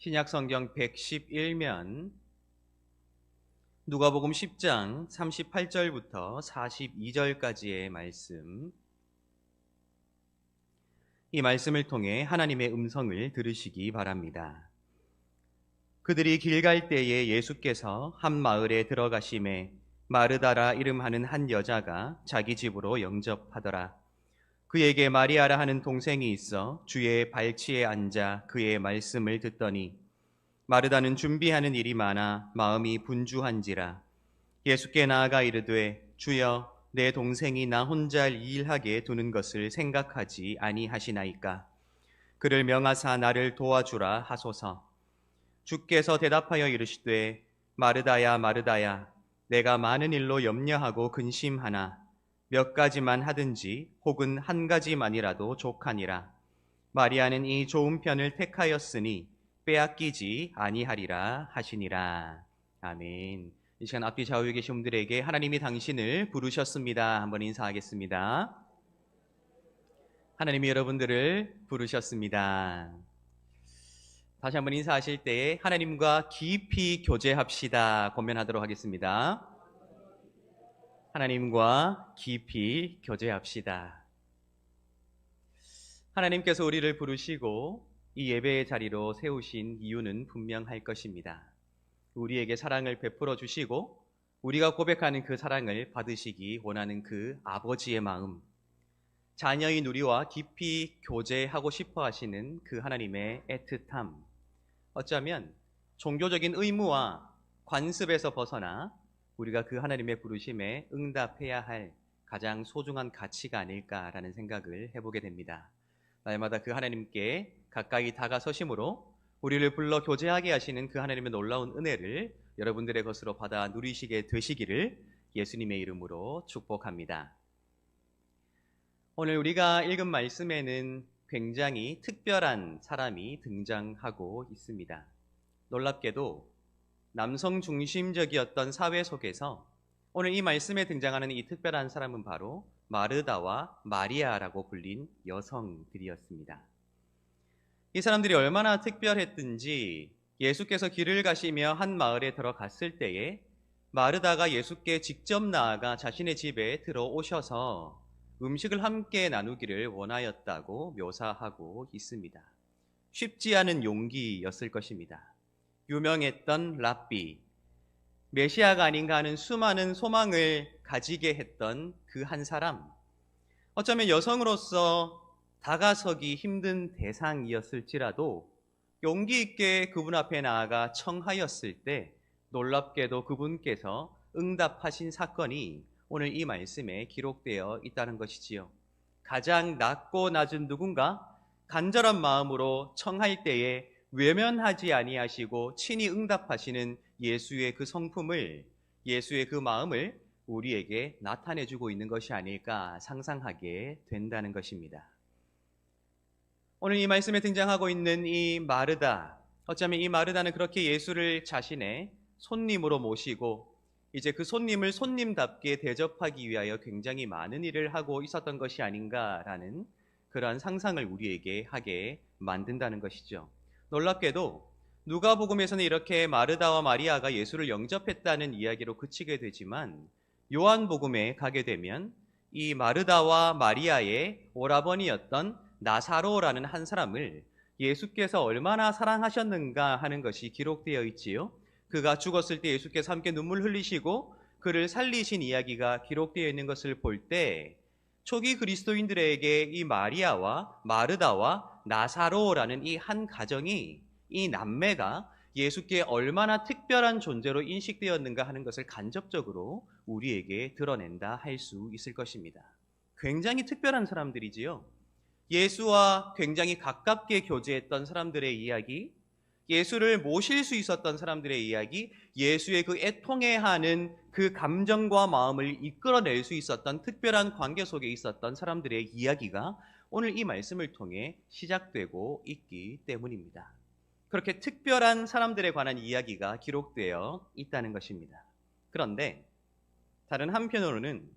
신약성경 111면 누가복음 10장 38절부터 42절까지의 말씀, 이 말씀을 통해 하나님의 음성을 들으시기 바랍니다. 그들이 길 갈 때에 예수께서 한 마을에 들어가심에 마르다라 이름하는 한 여자가 자기 집으로 영접하더라. 그에게 마리아라 하는 동생이 있어 주의 발치에 앉아 그의 말씀을 듣더니 마르다는 준비하는 일이 많아 마음이 분주한지라. 예수께 나아가 이르되 주여 내 동생이 나 혼자 일하게 두는 것을 생각하지 아니하시나이까. 그를 명하사 나를 도와주라 하소서. 주께서 대답하여 이르시되 마르다야 마르다야 내가 많은 일로 염려하고 근심하나 몇 가지만 하든지 혹은 한 가지만이라도 족하니라. 마리아는 이 좋은 편을 택하였으니 빼앗기지 아니하리라 하시니라. 아멘. 이 시간 앞뒤 좌우에 계신 분들에게 하나님이 당신을 부르셨습니다. 한번 인사하겠습니다. 하나님이 여러분들을 부르셨습니다. 다시 한번 인사하실 때에 하나님과 깊이 교제합시다 권면하도록 하겠습니다. 하나님과 깊이 교제합시다. 하나님께서 우리를 부르시고 이 예배의 자리로 세우신 이유는 분명할 것입니다. 우리에게 사랑을 베풀어 주시고 우리가 고백하는 그 사랑을 받으시기 원하는 그 아버지의 마음, 자녀인 우리와 깊이 교제하고 싶어 하시는 그 하나님의 애틋함, 어쩌면 종교적인 의무와 관습에서 벗어나 우리가 그 하나님의 부르심에 응답해야 할 가장 소중한 가치가 아닐까라는 생각을 해보게 됩니다. 날마다 그 하나님께 가까이 다가서심으로 우리를 불러 교제하게 하시는 그 하나님의 놀라운 은혜를 여러분들의 것으로 받아 누리시게 되시기를 예수님의 이름으로 축복합니다. 오늘 우리가 읽은 말씀에는 굉장히 특별한 사람이 등장하고 있습니다. 놀랍게도 남성 중심적이었던 사회 속에서 오늘 이 말씀에 등장하는 이 특별한 사람은 바로 마르다와 마리아라고 불린 여성들이었습니다. 이 사람들이 얼마나 특별했든지 예수께서 길을 가시며 한 마을에 들어갔을 때에 마르다가 예수께 직접 나아가 자신의 집에 들어오셔서 음식을 함께 나누기를 원하였다고 묘사하고 있습니다. 쉽지 않은 용기였을 것입니다. 유명했던 랍비, 메시아가 아닌가 하는 수많은 소망을 가지게 했던 그 한 사람, 어쩌면 여성으로서 다가서기 힘든 대상이었을지라도 용기 있게 그분 앞에 나아가 청하였을 때 놀랍게도 그분께서 응답하신 사건이 오늘 이 말씀에 기록되어 있다는 것이지요. 가장 낮고 낮은 누군가 간절한 마음으로 청할 때에 외면하지 아니하시고 친히 응답하시는 예수의 그 성품을, 예수의 그 마음을 우리에게 나타내주고 있는 것이 아닐까 상상하게 된다는 것입니다. 오늘 이 말씀에 등장하고 있는 이 마르다, 어쩌면 이 마르다는 그렇게 예수를 자신의 손님으로 모시고 이제 그 손님을 손님답게 대접하기 위하여 굉장히 많은 일을 하고 있었던 것이 아닌가라는 그러한 상상을 우리에게 하게 만든다는 것이죠. 놀랍게도 누가복음에서는 이렇게 마르다와 마리아가 예수를 영접했다는 이야기로 그치게 되지만 요한복음에 가게 되면 이 마르다와 마리아의 오라버니였던 나사로라는 한 사람을 예수께서 얼마나 사랑하셨는가 하는 것이 기록되어 있지요. 그가 죽었을 때 예수께서 함께 눈물 흘리시고 그를 살리신 이야기가 기록되어 있는 것을 볼 때 초기 그리스도인들에게 이 마리아와 마르다와 나사로라는 이 한 가정이, 이 남매가 예수께 얼마나 특별한 존재로 인식되었는가 하는 것을 간접적으로 우리에게 드러낸다 할 수 있을 것입니다. 굉장히 특별한 사람들이지요. 예수와 굉장히 가깝게 교제했던 사람들의 이야기, 예수를 모실 수 있었던 사람들의 이야기, 예수의 그 애통해하는 그 감정과 마음을 이끌어낼 수 있었던 특별한 관계 속에 있었던 사람들의 이야기가 오늘 이 말씀을 통해 시작되고 있기 때문입니다. 그렇게 특별한 사람들에 관한 이야기가 기록되어 있다는 것입니다. 그런데 다른 한편으로는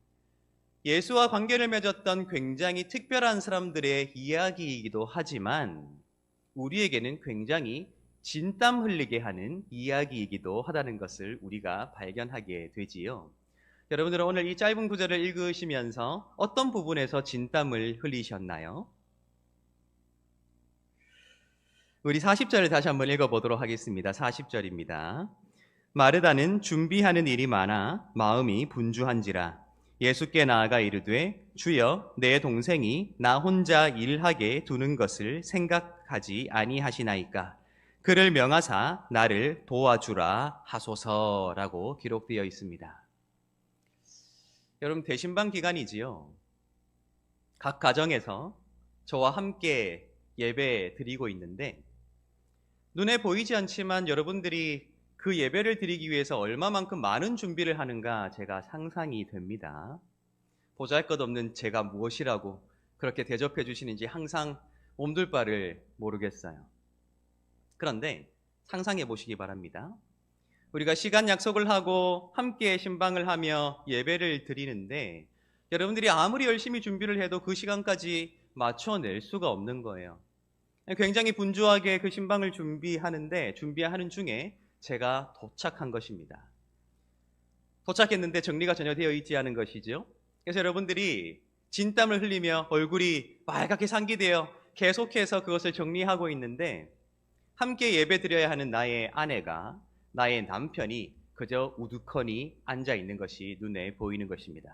예수와 관계를 맺었던 굉장히 특별한 사람들의 이야기이기도 하지만 우리에게는 굉장히 진땀 흘리게 하는 이야기이기도 하다는 것을 우리가 발견하게 되지요. 여러분들은 오늘 이 짧은 구절을 읽으시면서 어떤 부분에서 진땀을 흘리셨나요? 우리 40절을 다시 한번 읽어보도록 하겠습니다. 40절입니다. 마르다는 준비하는 일이 많아 마음이 분주한지라 예수께 나아가 이르되 주여 내 동생이 나 혼자 일하게 두는 것을 생각하지 아니하시나이까 그를 명하사 나를 도와주라 하소서라고 기록되어 있습니다. 여러분 대신방 기간이지요. 각 가정에서 저와 함께 예배 드리고 있는데 눈에 보이지 않지만 여러분들이 그 예배를 드리기 위해서 얼마만큼 많은 준비를 하는가 제가 상상이 됩니다. 보잘것없는 제가 무엇이라고 그렇게 대접해 주시는지 항상 몸둘 바를 모르겠어요. 그런데 상상해 보시기 바랍니다. 우리가 시간 약속을 하고 함께 신방을 하며 예배를 드리는데 여러분들이 아무리 열심히 준비를 해도 그 시간까지 맞춰낼 수가 없는 거예요. 굉장히 분주하게 그 신방을 준비하는 중에 제가 도착한 것입니다. 도착했는데 정리가 전혀 되어 있지 않은 것이죠. 그래서 여러분들이 진땀을 흘리며 얼굴이 빨갛게 상기되어 계속해서 그것을 정리하고 있는데 함께 예배 드려야 하는 나의 아내가 나의 남편이 그저 우두커니 앉아 있는 것이 눈에 보이는 것입니다.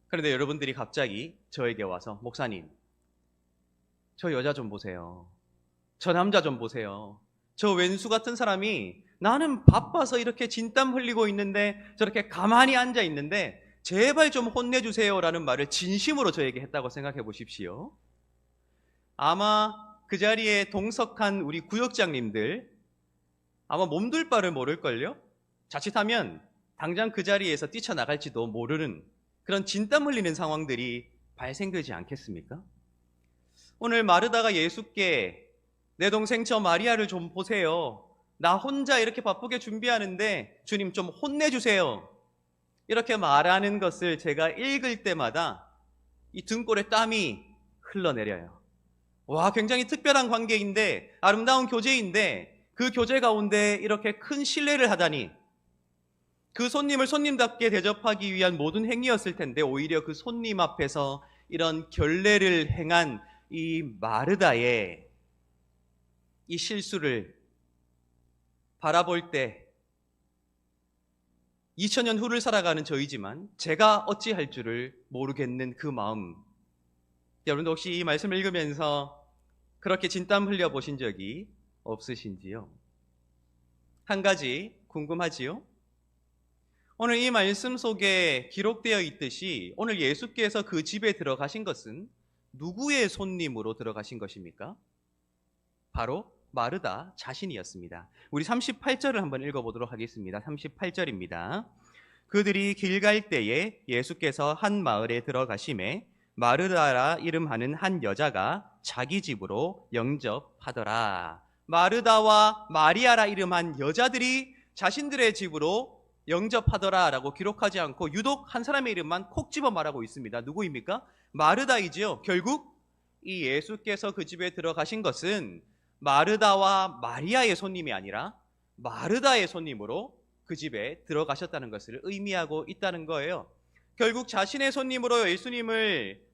그런데 여러분들이 갑자기 저에게 와서 목사님, 저 여자 좀 보세요. 저 남자 좀 보세요. 저 왼수 같은 사람이 나는 바빠서 이렇게 진땀 흘리고 있는데 저렇게 가만히 앉아 있는데 제발 좀 혼내주세요라는 말을 진심으로 저에게 했다고 생각해 보십시오. 아마 그 자리에 동석한 우리 구역장님들 아마 몸둘 바를 모를걸요? 자칫하면 당장 그 자리에서 뛰쳐나갈지도 모르는 그런 진땀 흘리는 상황들이 발생되지 않겠습니까? 오늘 마르다가 예수께 내 동생 저 마리아를 좀 보세요. 나 혼자 이렇게 바쁘게 준비하는데 주님 좀 혼내주세요. 이렇게 말하는 것을 제가 읽을 때마다 이 등골에 땀이 흘러내려요. 와, 굉장히 특별한 관계인데, 아름다운 교제인데 그 교제 가운데 이렇게 큰 신뢰를 하다니, 그 손님을 손님답게 대접하기 위한 모든 행위였을 텐데 오히려 그 손님 앞에서 이런 결례를 행한 이 마르다의 이 실수를 바라볼 때 2000년 후를 살아가는 저이지만 제가 어찌할 줄을 모르겠는 그 마음, 여러분도 혹시 이 말씀을 읽으면서 그렇게 진땀 흘려보신 적이 없으신지요? 한 가지 궁금하지요? 오늘 이 말씀 속에 기록되어 있듯이 오늘 예수께서 그 집에 들어가신 것은 누구의 손님으로 들어가신 것입니까? 바로 마르다 자신이었습니다. 우리 38절을 한번 읽어보도록 하겠습니다. 38절입니다. 그들이 길 갈 때에 예수께서 한 마을에 들어가심에 마르다라 이름하는 한 여자가 자기 집으로 영접하더라. 마르다와 마리아라 이름한 여자들이 자신들의 집으로 영접하더라 라고 기록하지 않고 유독 한 사람의 이름만 콕 집어 말하고 있습니다. 누구입니까? 마르다이지요. 결국 이 예수께서 그 집에 들어가신 것은 마르다와 마리아의 손님이 아니라 마르다의 손님으로 그 집에 들어가셨다는 것을 의미하고 있다는 거예요. 결국 자신의 손님으로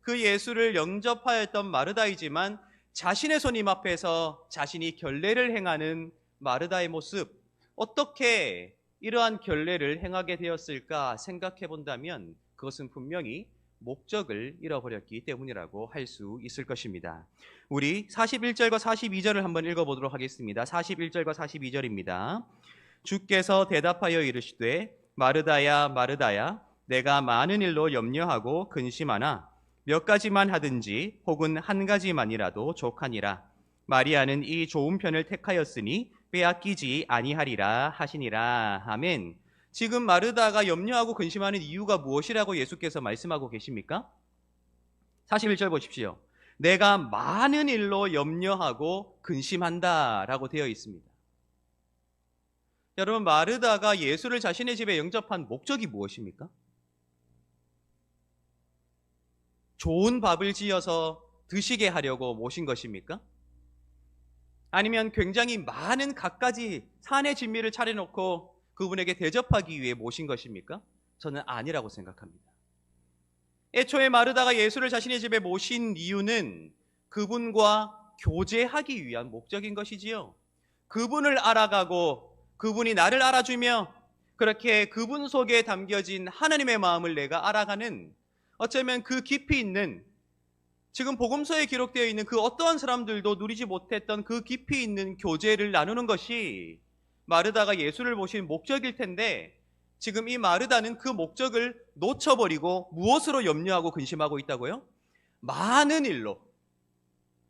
그 예수를 영접하였던 마르다이지만 자신의 손님 앞에서 자신이 결례를 행하는 마르다의 모습, 어떻게 이러한 결례를 행하게 되었을까 생각해 본다면 그것은 분명히 목적을 잃어버렸기 때문이라고 할 수 있을 것입니다. 우리 41절과 42절을 한번 읽어보도록 하겠습니다. 41절과 42절입니다. 주께서 대답하여 이르시되 마르다야 마르다야 내가 많은 일로 염려하고 근심하나 몇 가지만 하든지 혹은 한 가지만이라도 족하니라. 마리아는 이 좋은 편을 택하였으니 빼앗기지 아니하리라 하시니라. 아멘. 지금 마르다가 염려하고 근심하는 이유가 무엇이라고 예수께서 말씀하고 계십니까? 41절 보십시오. 내가 많은 일로 염려하고 근심한다 라고 되어 있습니다. 여러분, 마르다가 예수를 자신의 집에 영접한 목적이 무엇입니까? 좋은 밥을 지어서 드시게 하려고 모신 것입니까? 아니면 굉장히 많은 갖가지 산의 진미를 차려놓고 그분에게 대접하기 위해 모신 것입니까? 저는 아니라고 생각합니다. 애초에 마르다가 예수를 자신의 집에 모신 이유는 그분과 교제하기 위한 목적인 것이지요. 그분을 알아가고 그분이 나를 알아주며 그렇게 그분 속에 담겨진 하나님의 마음을 내가 알아가는, 어쩌면 그 깊이 있는, 지금 복음서에 기록되어 있는 그 어떠한 사람들도 누리지 못했던 그 깊이 있는 교제를 나누는 것이 마르다가 예수를 모신 목적일 텐데, 지금 이 마르다는 그 목적을 놓쳐버리고 무엇으로 염려하고 근심하고 있다고요? 많은 일로,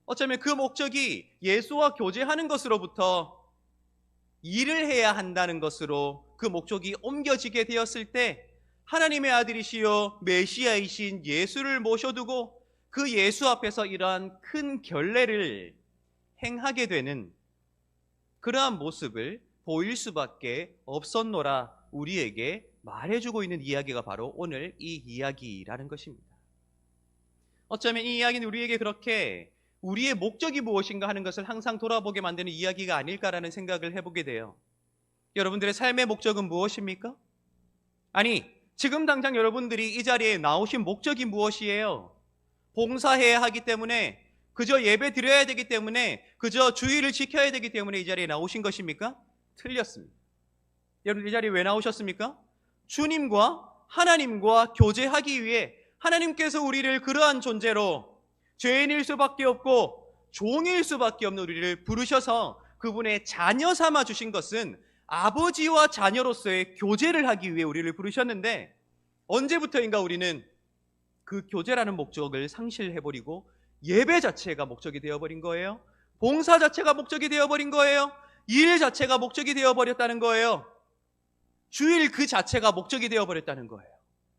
어쩌면 그 목적이 예수와 교제하는 것으로부터 일을 해야 한다는 것으로 그 목적이 옮겨지게 되었을 때, 하나님의 아들이시요 메시아이신 예수를 모셔두고 그 예수 앞에서 이러한 큰 결례를 행하게 되는 그러한 모습을 보일 수밖에 없었노라 우리에게 말해주고 있는 이야기가 바로 오늘 이 이야기라는 것입니다. 어쩌면 이 이야기는 우리에게 그렇게 우리의 목적이 무엇인가 하는 것을 항상 돌아보게 만드는 이야기가 아닐까라는 생각을 해보게 돼요. 여러분들의 삶의 목적은 무엇입니까? 아니, 지금 당장 여러분들이 이 자리에 나오신 목적이 무엇이에요? 봉사해야 하기 때문에, 그저 예배 드려야 되기 때문에, 그저 주의를 지켜야 되기 때문에 이 자리에 나오신 것입니까? 틀렸습니다. 여러분, 이 자리에 왜 나오셨습니까? 주님과 하나님과 교제하기 위해, 하나님께서 우리를 그러한 존재로 죄인일 수밖에 없고 종일 수밖에 없는 우리를 부르셔서 그분의 자녀 삼아 주신 것은 아버지와 자녀로서의 교제를 하기 위해 우리를 부르셨는데, 언제부터인가 우리는 그 교제라는 목적을 상실해버리고 예배 자체가 목적이 되어버린 거예요. 봉사 자체가 목적이 되어버린 거예요. 일 자체가 목적이 되어버렸다는 거예요. 주일 그 자체가 목적이 되어버렸다는 거예요.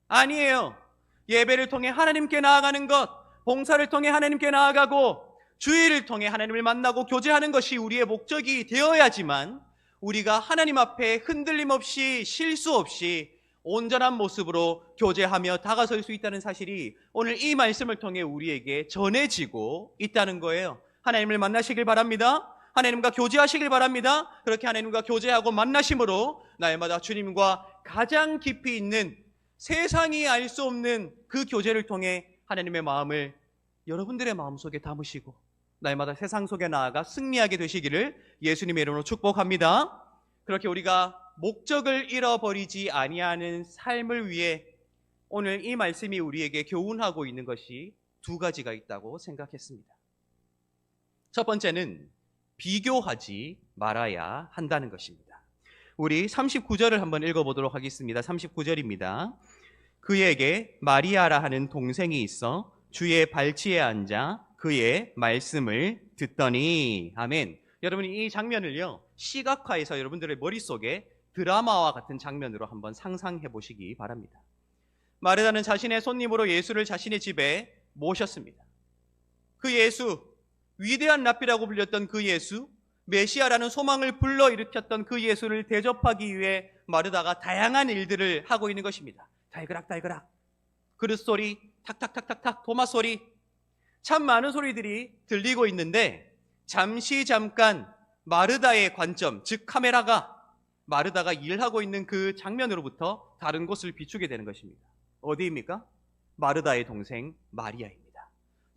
아니에요. 예배를 통해 하나님께 나아가는 것, 봉사를 통해 하나님께 나아가고 주일을 통해 하나님을 만나고 교제하는 것이 우리의 목적이 되어야지만 우리가 하나님 앞에 흔들림 없이 실수 없이 온전한 모습으로 교제하며 다가설 수 있다는 사실이 오늘 이 말씀을 통해 우리에게 전해지고 있다는 거예요. 하나님을 만나시길 바랍니다. 하나님과 교제하시길 바랍니다. 그렇게 하나님과 교제하고 만나심으로 날마다 주님과 가장 깊이 있는, 세상이 알 수 없는 그 교제를 통해 하나님의 마음을 여러분들의 마음속에 담으시고 날마다 세상 속에 나아가 승리하게 되시기를 예수님의 이름으로 축복합니다. 그렇게 우리가 목적을 잃어버리지 아니하는 삶을 위해 오늘 이 말씀이 우리에게 교훈하고 있는 것이 두 가지가 있다고 생각했습니다. 첫 번째는 비교하지 말아야 한다는 것입니다. 우리 39절을 한번 읽어보도록 하겠습니다. 39절입니다. 그에게 마리아라 하는 동생이 있어 주의 발치에 앉아 그의 말씀을 듣더니. 아멘. 여러분이 이 장면을요, 시각화해서 여러분들의 머릿속에 드라마와 같은 장면으로 한번 상상해 보시기 바랍니다. 마르다는 자신의 손님으로 예수를 자신의 집에 모셨습니다. 그 예수, 위대한 랍비라고 불렸던 그 예수, 메시아라는 소망을 불러일으켰던 그 예수를 대접하기 위해 마르다가 다양한 일들을 하고 있는 것입니다. 달그락달그락, 그릇 소리, 탁탁탁탁탁, 도마 소리, 참 많은 소리들이 들리고 있는데, 잠깐 마르다의 관점, 즉 카메라가 마르다가 일하고 있는 그 장면으로부터 다른 곳을 비추게 되는 것입니다. 어디입니까? 마르다의 동생 마리아입니다.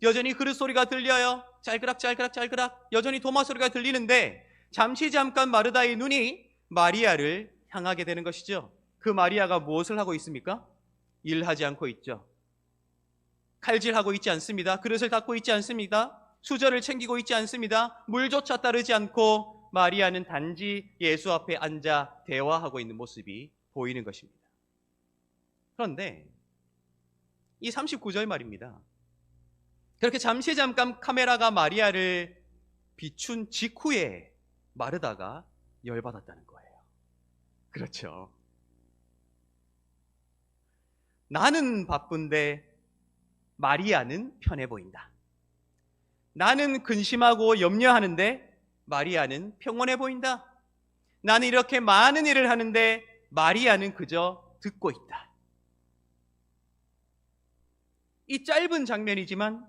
여전히 그릇 소리가 들려요. 짤그락짤그락짤그락, 여전히 도마 소리가 들리는데 잠깐 마르다의 눈이 마리아를 향하게 되는 것이죠. 그 마리아가 무엇을 하고 있습니까? 일하지 않고 있죠. 칼질하고 있지 않습니다. 그릇을 닦고 있지 않습니다. 수저를 챙기고 있지 않습니다. 물조차 따르지 않고 마리아는 단지 예수 앞에 앉아 대화하고 있는 모습이 보이는 것입니다. 그런데 이 39절 말입니다. 그렇게 잠깐 카메라가 마리아를 비춘 직후에 마르다가 열받았다는 거예요. 그렇죠. 나는 바쁜데 마리아는 편해 보인다. 나는 근심하고 염려하는데 마리아는 평온해 보인다. 나는 이렇게 많은 일을 하는데 마리아는 그저 듣고 있다. 이 짧은 장면이지만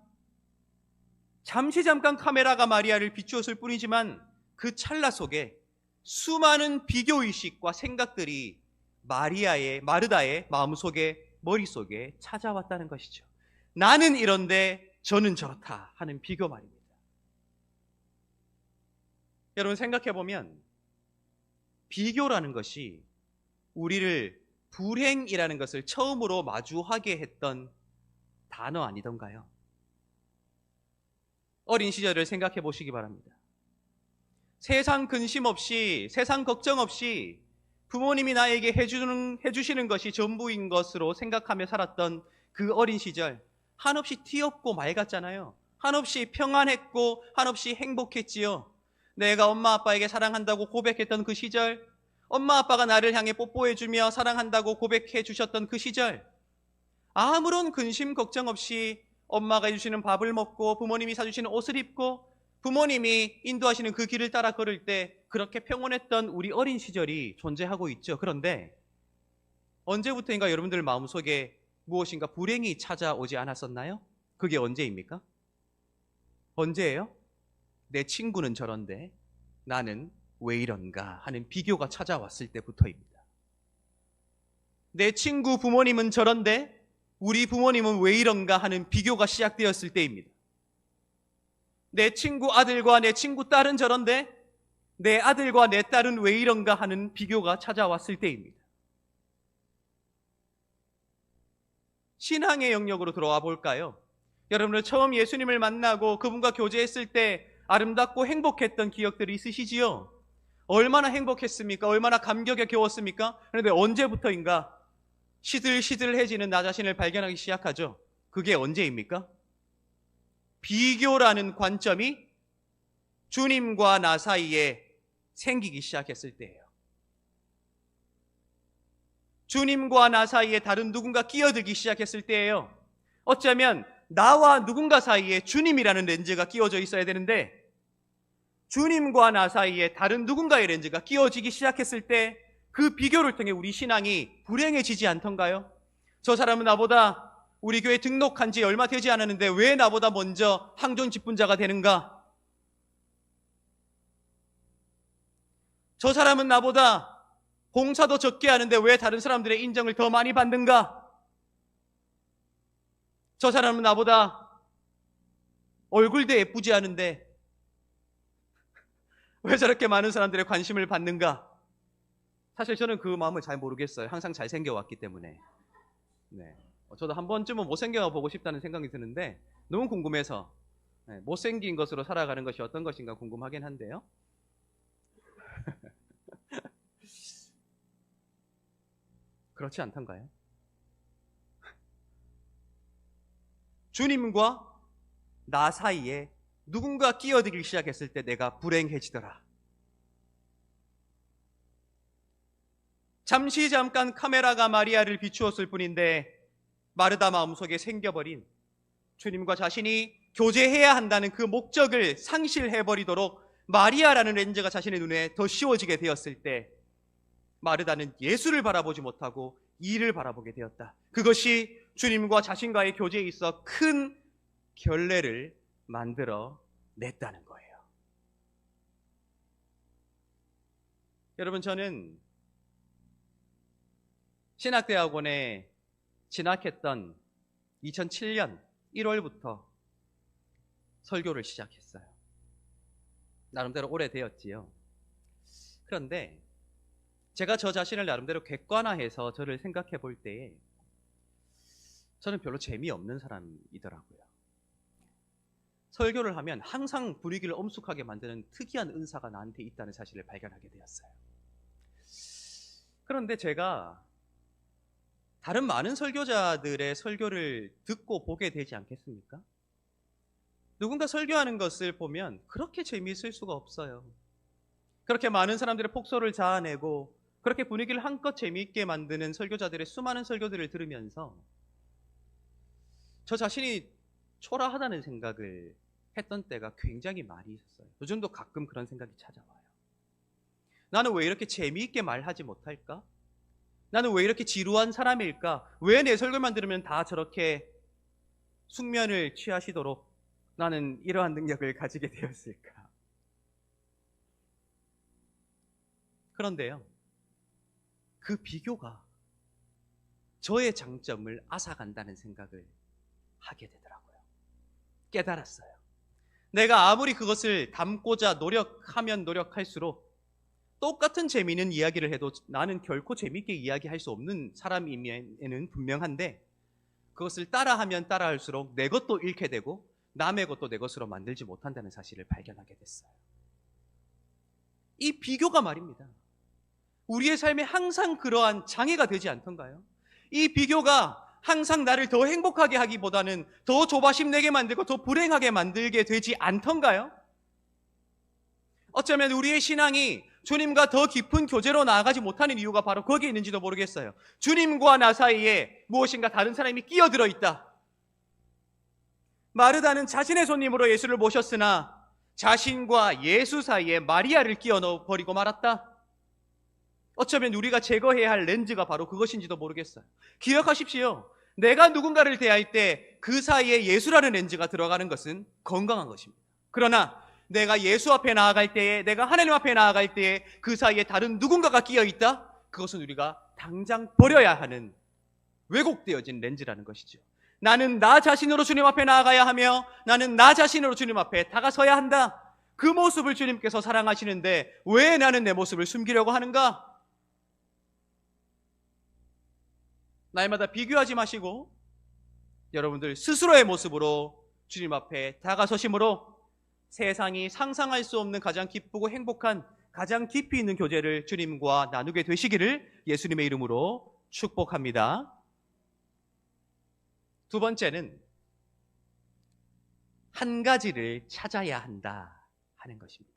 잠깐 카메라가 마리아를 비추었을 뿐이지만 그 찰나 속에 수많은 비교의식과 생각들이 마르다의 마음속에, 머릿속에 찾아왔다는 것이죠. 나는 이런데 저는 저렇다 하는 비교 말입니다. 여러분 생각해보면 비교라는 것이 우리를 불행이라는 것을 처음으로 마주하게 했던 단어 아니던가요? 어린 시절을 생각해 보시기 바랍니다. 세상 근심 없이, 세상 걱정 없이 부모님이 나에게 해주시는 것이 전부인 것으로 생각하며 살았던 그 어린 시절, 한없이 티 없고 맑았잖아요. 한없이 평안했고 한없이 행복했지요. 내가 엄마 아빠에게 사랑한다고 고백했던 그 시절, 엄마 아빠가 나를 향해 뽀뽀해주며 사랑한다고 고백해 주셨던 그 시절, 아무런 근심 걱정 없이 엄마가 해주시는 밥을 먹고 부모님이 사주시는 옷을 입고 부모님이 인도하시는 그 길을 따라 걸을 때 그렇게 평온했던 우리 어린 시절이 존재하고 있죠. 그런데 언제부터인가 여러분들 마음속에 무엇인가 불행이 찾아오지 않았었나요? 그게 언제입니까? 언제예요? 내 친구는 저런데 나는 왜 이런가 하는 비교가 찾아왔을 때부터입니다. 내 친구 부모님은 저런데 우리 부모님은 왜 이런가 하는 비교가 시작되었을 때입니다. 내 친구 아들과 내 친구 딸은 저런데 내 아들과 내 딸은 왜 이런가 하는 비교가 찾아왔을 때입니다. 신앙의 영역으로 들어와 볼까요? 여러분들 처음 예수님을 만나고 그분과 교제했을 때 아름답고 행복했던 기억들이 있으시지요? 얼마나 행복했습니까? 얼마나 감격에 겨웠습니까? 그런데 언제부터인가 시들시들해지는 나 자신을 발견하기 시작하죠. 그게 언제입니까? 비교라는 관점이 주님과 나 사이에 생기기 시작했을 때예요. 주님과 나 사이에 다른 누군가 끼어들기 시작했을 때예요. 어쩌면 나와 누군가 사이에 주님이라는 렌즈가 끼워져 있어야 되는데 주님과 나 사이에 다른 누군가의 렌즈가 끼워지기 시작했을 때 그 비교를 통해 우리 신앙이 불행해지지 않던가요? 저 사람은 나보다 우리 교회 등록한 지 얼마 되지 않았는데 왜 나보다 먼저 항존 직분자가 되는가? 저 사람은 나보다 봉사도 적게 하는데 왜 다른 사람들의 인정을 더 많이 받는가? 저 사람은 나보다 얼굴도 예쁘지 않은데 왜 저렇게 많은 사람들의 관심을 받는가? 사실 저는 그 마음을 잘 모르겠어요. 항상 잘생겨왔기 때문에. 네. 저도 한 번쯤은 못생겨 보고 싶다는 생각이 드는데 너무 궁금해서 못생긴 것으로 살아가는 것이 어떤 것인가 궁금하긴 한데요. 그렇지 않던가요? 주님과 나 사이에 누군가 끼어들기 시작했을 때 내가 불행해지더라. 잠깐 카메라가 마리아를 비추었을 뿐인데 마르다 마음속에 생겨버린 주님과 자신이 교제해야 한다는 그 목적을 상실해버리도록 마리아라는 렌즈가 자신의 눈에 더 씌워지게 되었을 때 마르다는 예수를 바라보지 못하고 이를 바라보게 되었다. 그것이 주님과 자신과의 교제에 있어 큰 결례를 만들어 냈다는 거예요. 여러분, 저는 신학대학원에 진학했던 2007년 1월부터 설교를 시작했어요. 나름대로 오래되었지요. 그런데 제가 저 자신을 나름대로 객관화해서 저를 생각해 볼 때에 저는 별로 재미없는 사람이더라고요. 설교를 하면 항상 분위기를 엄숙하게 만드는 특이한 은사가 나한테 있다는 사실을 발견하게 되었어요. 그런데 제가 다른 많은 설교자들의 설교를 듣고 보게 되지 않겠습니까? 누군가 설교하는 것을 보면 그렇게 재미있을 수가 없어요. 그렇게 많은 사람들의 폭소를 자아내고 그렇게 분위기를 한껏 재미있게 만드는 설교자들의 수많은 설교들을 들으면서 저 자신이 초라하다는 생각을 했던 때가 굉장히 많이 있었어요. 요즘도 가끔 그런 생각이 찾아와요. 나는 왜 이렇게 재미있게 말하지 못할까? 나는 왜 이렇게 지루한 사람일까? 왜 내 설교만 들으면 다 저렇게 숙면을 취하시도록 나는 이러한 능력을 가지게 되었을까? 그런데요, 그 비교가 저의 장점을 앗아간다는 생각을 하게 되더라고요. 깨달았어요. 내가 아무리 그것을 담고자 노력하면 노력할수록 똑같은 재미있는 이야기를 해도 나는 결코 재미있게 이야기할 수 없는 사람임에는 분명한데, 그것을 따라하면 따라할수록 내 것도 잃게 되고 남의 것도 내 것으로 만들지 못한다는 사실을 발견하게 됐어요. 이 비교가 말입니다, 우리의 삶에 항상 그러한 장애가 되지 않던가요? 이 비교가 항상 나를 더 행복하게 하기보다는 더 조바심 내게 만들고 더 불행하게 만들게 되지 않던가요? 어쩌면 우리의 신앙이 주님과 더 깊은 교제로 나아가지 못하는 이유가 바로 거기에 있는지도 모르겠어요. 주님과 나 사이에 무엇인가 다른 사람이 끼어들어 있다. 마르다는 자신의 손님으로 예수를 모셨으나 자신과 예수 사이에 마리아를 끼워 넣어버리고 말았다. 어쩌면 우리가 제거해야 할 렌즈가 바로 그것인지도 모르겠어요. 기억하십시오. 내가 누군가를 대할 때 그 사이에 예수라는 렌즈가 들어가는 것은 건강한 것입니다. 그러나 내가 예수 앞에 나아갈 때에, 내가 하나님 앞에 나아갈 때에 그 사이에 다른 누군가가 끼어 있다? 그것은 우리가 당장 버려야 하는 왜곡되어진 렌즈라는 것이죠. 나는 나 자신으로 주님 앞에 나아가야 하며 나는 나 자신으로 주님 앞에 다가서야 한다. 그 모습을 주님께서 사랑하시는데 왜 나는 내 모습을 숨기려고 하는가? 날마다 비교하지 마시고 여러분들 스스로의 모습으로 주님 앞에 다가서심으로 세상이 상상할 수 없는 가장 기쁘고 행복한, 가장 깊이 있는 교제를 주님과 나누게 되시기를 예수님의 이름으로 축복합니다. 두 번째는 한 가지를 찾아야 한다 하는 것입니다.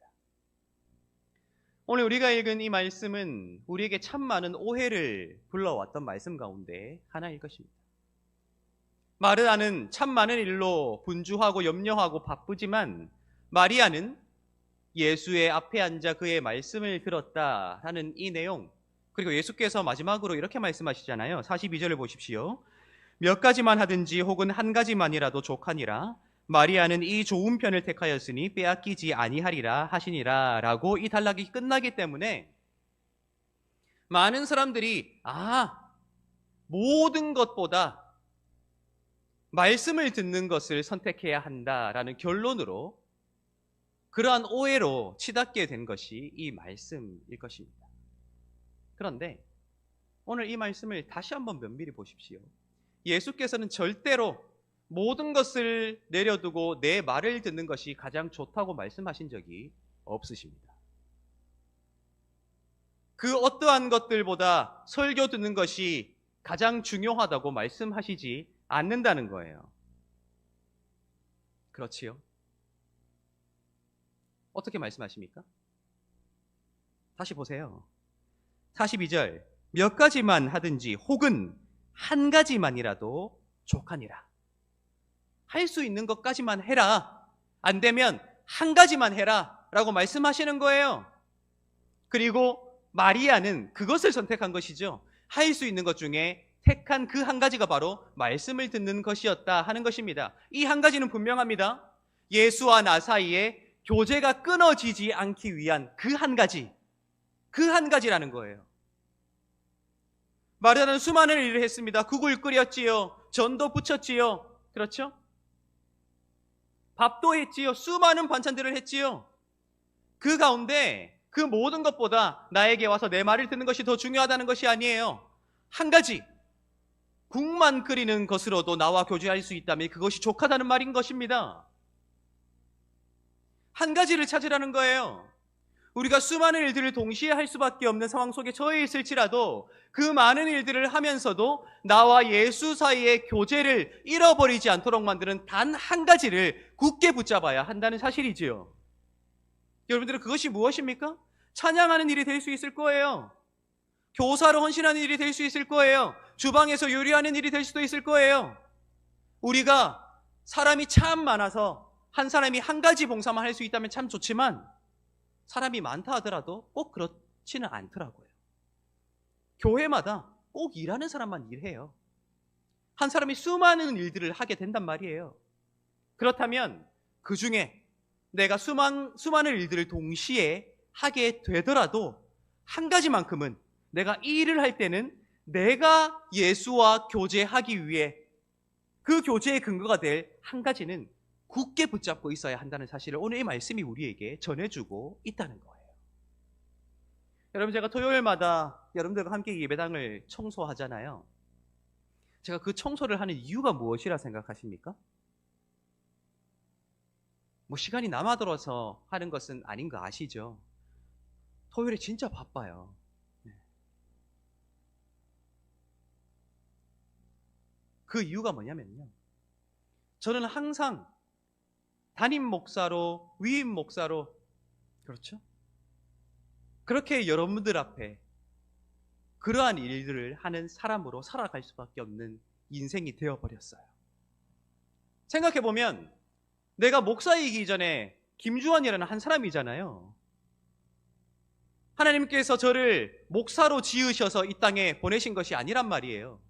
오늘 우리가 읽은 이 말씀은 우리에게 참 많은 오해를 불러왔던 말씀 가운데 하나일 것입니다. 마르다는 참 많은 일로 분주하고 염려하고 바쁘지만 마리아는 예수의 앞에 앉아 그의 말씀을 들었다 하는 이 내용, 그리고 예수께서 마지막으로 이렇게 말씀하시잖아요. 42절을 보십시오. 몇 가지만 하든지 혹은 한 가지만이라도 족하니라. 마리아는 이 좋은 편을 택하였으니 빼앗기지 아니하리라 하시니라 라고 이 단락이 끝나기 때문에 많은 사람들이 모든 것보다 말씀을 듣는 것을 선택해야 한다라는 결론으로 그러한 오해로 치닫게 된 것이 이 말씀일 것입니다. 그런데 오늘 이 말씀을 다시 한번 면밀히 보십시오. 예수께서는 절대로 모든 것을 내려두고 내 말을 듣는 것이 가장 좋다고 말씀하신 적이 없으십니다. 그 어떠한 것들보다 설교 듣는 것이 가장 중요하다고 말씀하시지 않는다는 거예요. 그렇지요? 어떻게 말씀하십니까? 다시 보세요. 42절, 몇 가지만 하든지 혹은 한 가지만이라도 족하니라. 할 수 있는 것까지만 해라. 안 되면 한 가지만 해라 라고 말씀하시는 거예요. 그리고 마리아는 그것을 선택한 것이죠. 할 수 있는 것 중에 택한 그 한 가지가 바로 말씀을 듣는 것이었다 하는 것입니다. 이 한 가지는 분명합니다. 예수와 나 사이에 교제가 끊어지지 않기 위한 그 한 가지, 그 한 가지라는 거예요. 마리아는 수많은 일을 했습니다. 국을 끓였지요. 전도 부쳤지요. 그렇죠? 밥도 했지요. 수많은 반찬들을 했지요. 그 가운데 그 모든 것보다 나에게 와서 내 말을 듣는 것이 더 중요하다는 것이 아니에요. 한 가지, 국만 끓이는 것으로도 나와 교제할 수 있다면 그것이 족하다는 말인 것입니다. 한 가지를 찾으라는 거예요. 우리가 수많은 일들을 동시에 할 수밖에 없는 상황 속에 처해 있을지라도 그 많은 일들을 하면서도 나와 예수 사이의 교제를 잃어버리지 않도록 만드는 단 한 가지를 굳게 붙잡아야 한다는 사실이지요. 여러분들은 그것이 무엇입니까? 찬양하는 일이 될 수 있을 거예요. 교사로 헌신하는 일이 될 수 있을 거예요. 주방에서 요리하는 일이 될 수도 있을 거예요. 우리가 사람이 참 많아서 한 사람이 한 가지 봉사만 할 수 있다면 참 좋지만 사람이 많다 하더라도 꼭 그렇지는 않더라고요. 교회마다 꼭 일하는 사람만 일해요. 한 사람이 수많은 일들을 하게 된단 말이에요. 그렇다면 그 중에 내가 수많은 일들을 동시에 하게 되더라도 한 가지만큼은 내가 이 일을 할 때는 내가 예수와 교제하기 위해 그 교제의 근거가 될 한 가지는 굳게 붙잡고 있어야 한다는 사실을 오늘 이 말씀이 우리에게 전해주고 있다는 거예요. 여러분, 제가 토요일마다 여러분들과 함께 예배당을 청소하잖아요. 제가 그 청소를 하는 이유가 무엇이라 생각하십니까? 뭐 시간이 남아들어서 하는 것은 아닌 거 아시죠? 토요일에 진짜 바빠요. 그 이유가 뭐냐면요, 저는 항상 담임 목사로, 위임 목사로, 그렇죠? 그렇게 여러분들 앞에 그러한 일들을 하는 사람으로 살아갈 수밖에 없는 인생이 되어버렸어요. 생각해보면 내가 목사이기 전에 김주환이라는 한 사람이잖아요. 하나님께서 저를 목사로 지으셔서 이 땅에 보내신 것이 아니란 말이에요.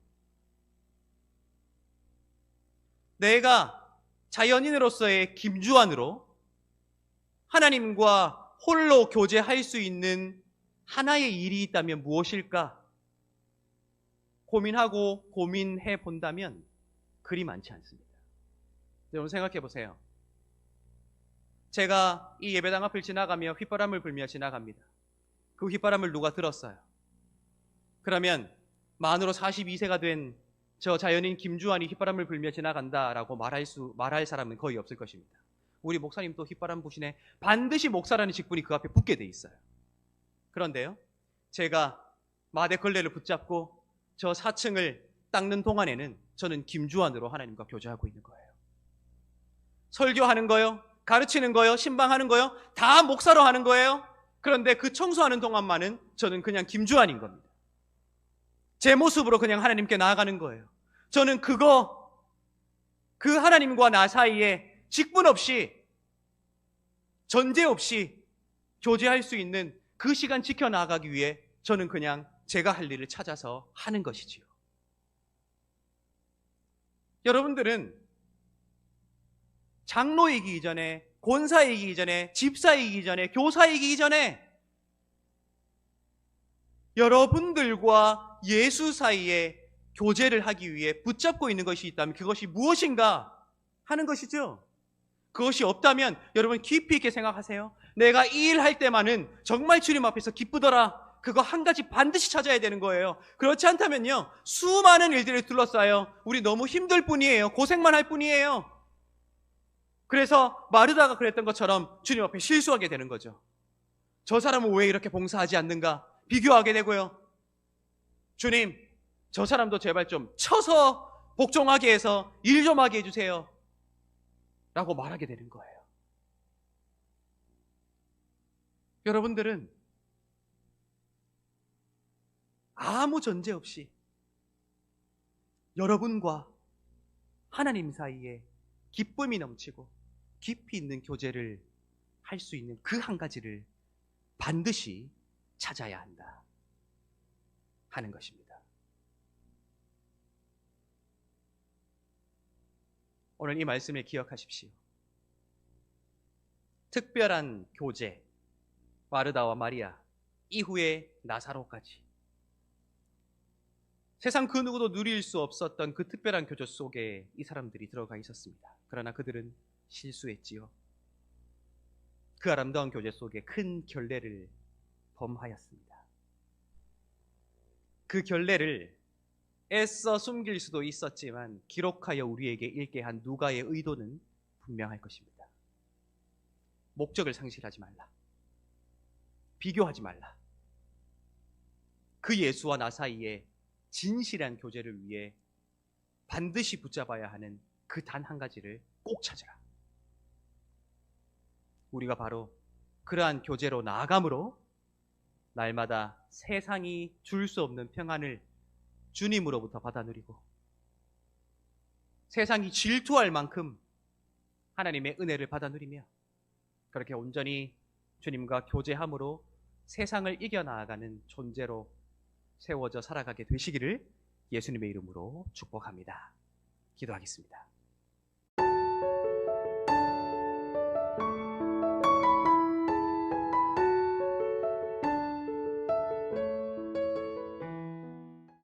내가 자연인으로서의 김주환으로 하나님과 홀로 교제할 수 있는 하나의 일이 있다면 무엇일까? 고민하고 고민해 본다면 그리 많지 않습니다. 여러분 생각해 보세요. 제가 이 예배당 앞을 지나가며 휘바람을 불며 지나갑니다. 그 휘바람을 누가 들었어요? 그러면 만으로 42세가 된 저 자연인 김주환이 휘바람을 불며 지나간다라고 말할 사람은 거의 없을 것입니다. 우리 목사님 또 휘바람 부시네. 반드시 목사라는 직분이 그 앞에 붙게 돼 있어요. 그런데요, 제가 마대 걸레를 붙잡고 저 4층을 닦는 동안에는 저는 김주환으로 하나님과 교제하고 있는 거예요. 설교하는 거요, 가르치는 거요, 신방하는 거요, 다 목사로 하는 거예요. 그런데 그 청소하는 동안만은 저는 그냥 김주환인 겁니다. 제 모습으로 그냥 하나님께 나아가는 거예요. 저는 그 하나님과 나 사이에 직분 없이, 전제 없이 교제할 수 있는 그 시간 지켜나가기 위해 저는 그냥 제가 할 일을 찾아서 하는 것이지요. 여러분들은 장로이기 이전에, 권사이기 이전에, 집사이기 전에, 교사이기 전에 여러분들과 예수 사이에 교제를 하기 위해 붙잡고 있는 것이 있다면 그것이 무엇인가 하는 것이죠. 그것이 없다면 여러분 깊이 있게 생각하세요. 내가 이 일 할 때만은 정말 주님 앞에서 기쁘더라. 그거 한 가지 반드시 찾아야 되는 거예요. 그렇지 않다면요, 수많은 일들을 둘러싸여 우리 너무 힘들 뿐이에요. 고생만 할 뿐이에요. 그래서 마르다가 그랬던 것처럼 주님 앞에 실수하게 되는 거죠. 저 사람은 왜 이렇게 봉사하지 않는가 비교하게 되고요. 주님, 저 사람도 제발 좀 쳐서 복종하게 해서 일 좀 하게 해주세요 라고 말하게 되는 거예요. 여러분들은 아무 전제 없이 여러분과 하나님 사이에 기쁨이 넘치고 깊이 있는 교제를 할 수 있는 그 한 가지를 반드시 찾아야 한다 하는 것입니다. 오늘 이 말씀을 기억하십시오. 특별한 교제, 마르다와 마리아, 이후에 나사로까지 세상 그 누구도 누릴 수 없었던 그 특별한 교제 속에 이 사람들이 들어가 있었습니다. 그러나 그들은 실수했지요. 그 아름다운 교제 속에 큰 결례를 범하였습니다. 그 결례를 애써 숨길 수도 있었지만 기록하여 우리에게 읽게 한 누가의 의도는 분명할 것입니다. 목적을 상실하지 말라. 비교하지 말라. 그 예수와 나 사이에 진실한 교제를 위해 반드시 붙잡아야 하는 그 단 한 가지를 꼭 찾으라. 우리가 바로 그러한 교제로 나아감으로 날마다 세상이 줄 수 없는 평안을 주님으로부터 받아 누리고 세상이 질투할 만큼 하나님의 은혜를 받아 누리며 그렇게 온전히 주님과 교제함으로 세상을 이겨나가는 존재로 세워져 살아가게 되시기를 예수님의 이름으로 축복합니다. 기도하겠습니다.